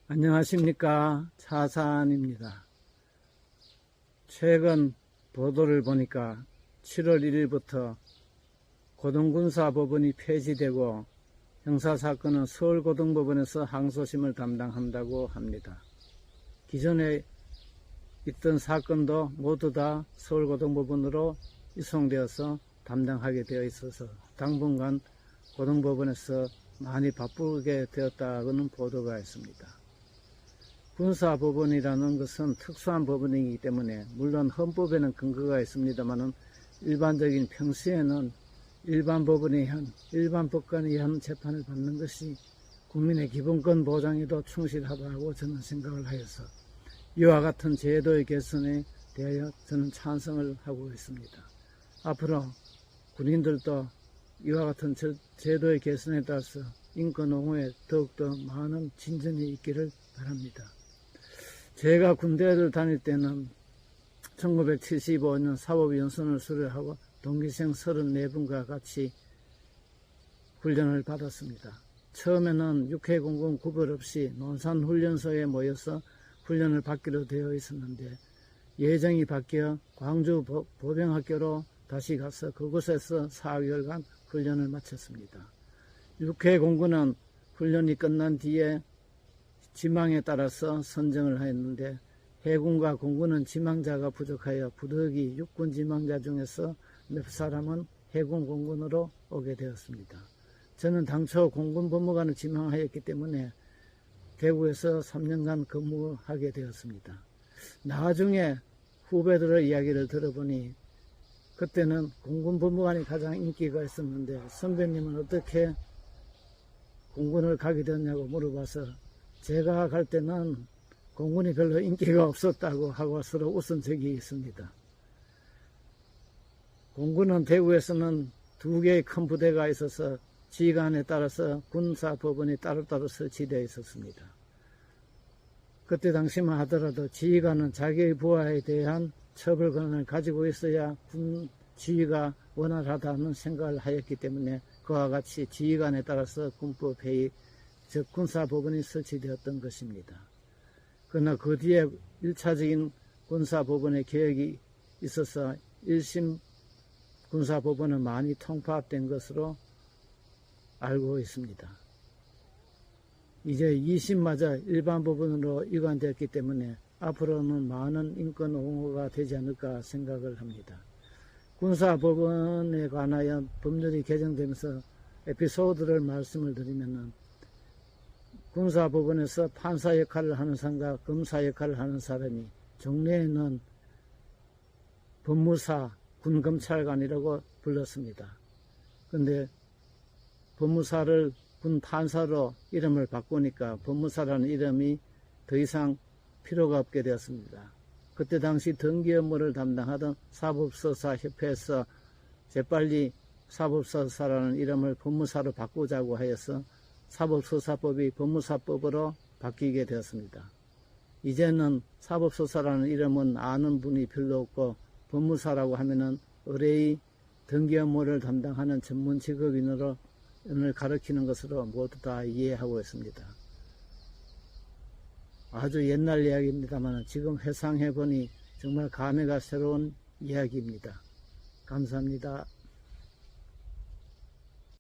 안녕하십니까, 차산입니다. 최근 보도를 보니까 7월 1일부터 고등군사법원이 폐지되고 형사사건은 서울고등법원에서 항소심을 담당한다고 합니다. 기존에 있던 사건도 모두 다 서울고등법원으로 이송되어서 담당하게 되어 있어서 당분간 고등법원에서 많이 바쁘게 되었다고는 보도가 있습니다. 군사법원이라는 것은 특수한 법원이기 때문에 물론 헌법에는 근거가 있습니다만 일반적인 평소에는 일반 법원에 한 일반 법관에 의한 재판을 받는 것이 국민의 기본권 보장에도 충실하다고 저는 생각을 하여서 이와 같은 제도의 개선에 대하여 저는 찬성을 하고 있습니다. 앞으로 군인들도 이와 같은 제도의 개선에 따라서 인권 옹호에 더욱더 많은 진전이 있기를 바랍니다. 제가 군대를 다닐 때는 1975년 사법연수원을 수료하고 동기생 34분과 같이 훈련을 받았습니다. 처음에는 육해공군 구별 없이 논산훈련소에 모여서 훈련을 받기로 되어 있었는데 예정이 바뀌어 광주 보병학교로 다시 가서 그곳에서 4개월간 훈련을 마쳤습니다. 육해공군은 훈련이 끝난 뒤에 지망에 따라서 선정을 하였는데 해군과 공군은 지망자가 부족하여 부득이 육군 지망자 중에서 몇 사람은 해군 공군으로 오게 되었습니다. 저는 당초 공군 법무관을 지망하였기 때문에 대구에서 3년간 근무하게 되었습니다. 나중에 후배들의 이야기를 들어보니 그때는 공군 법무관이 가장 인기가 있었는데 선배님은 어떻게 공군을 가게 되었냐고 물어봐서 제가 갈 때는 공군이 별로 인기가 없었다고 하고 서로 웃은 적이 있습니다. 공군은 대구에서는 2개의 큰 부대가 있어서 지휘관에 따라서 군사법원이 따로따로 설치되어 있었습니다. 그때 당시만 하더라도 지휘관은 자기의 부하에 대한 처벌권을 가지고 있어야 군 지휘가 원활하다는 생각을 하였기 때문에 그와 같이 지휘관에 따라서 군법회의 즉 군사법원이 설치되었던 것입니다. 그러나 그 뒤에 1차적인 군사법원의 개혁이 있어서 1심 군사법원은 많이 통합된 것으로 알고 있습니다. 이제 2심마저 일반 법원으로 이관되었기 때문에 앞으로는 많은 인권 옹호가 되지 않을까 생각을 합니다. 군사법원에 관하여 법률이 개정되면서 에피소드를 말씀을 드리면은 군사법원에서 판사 역할을 하는 사람과 검사 역할을 하는 사람이 종래에는 법무사, 군검찰관이라고 불렀습니다. 그런데 법무사를 군 판사로 이름을 바꾸니까 법무사라는 이름이 더 이상 필요가 없게 되었습니다. 그때 당시 등기 업무를 담당하던 사법서사협회에서 재빨리 사법서사라는 이름을 법무사로 바꾸자고 하여서 사법수사법이 법무사법으로 바뀌게 되었습니다. 이제는 사법수사라는 이름은 아는 분이 별로 없고 법무사라고 하면은 의뢰의 등기 업무를 담당하는 전문 직업인으로 가르치는 것으로 모두 다 이해하고 있습니다. 아주 옛날 이야기입니다만 지금 회상해 보니 정말 감회가 새로운 이야기입니다. 감사합니다.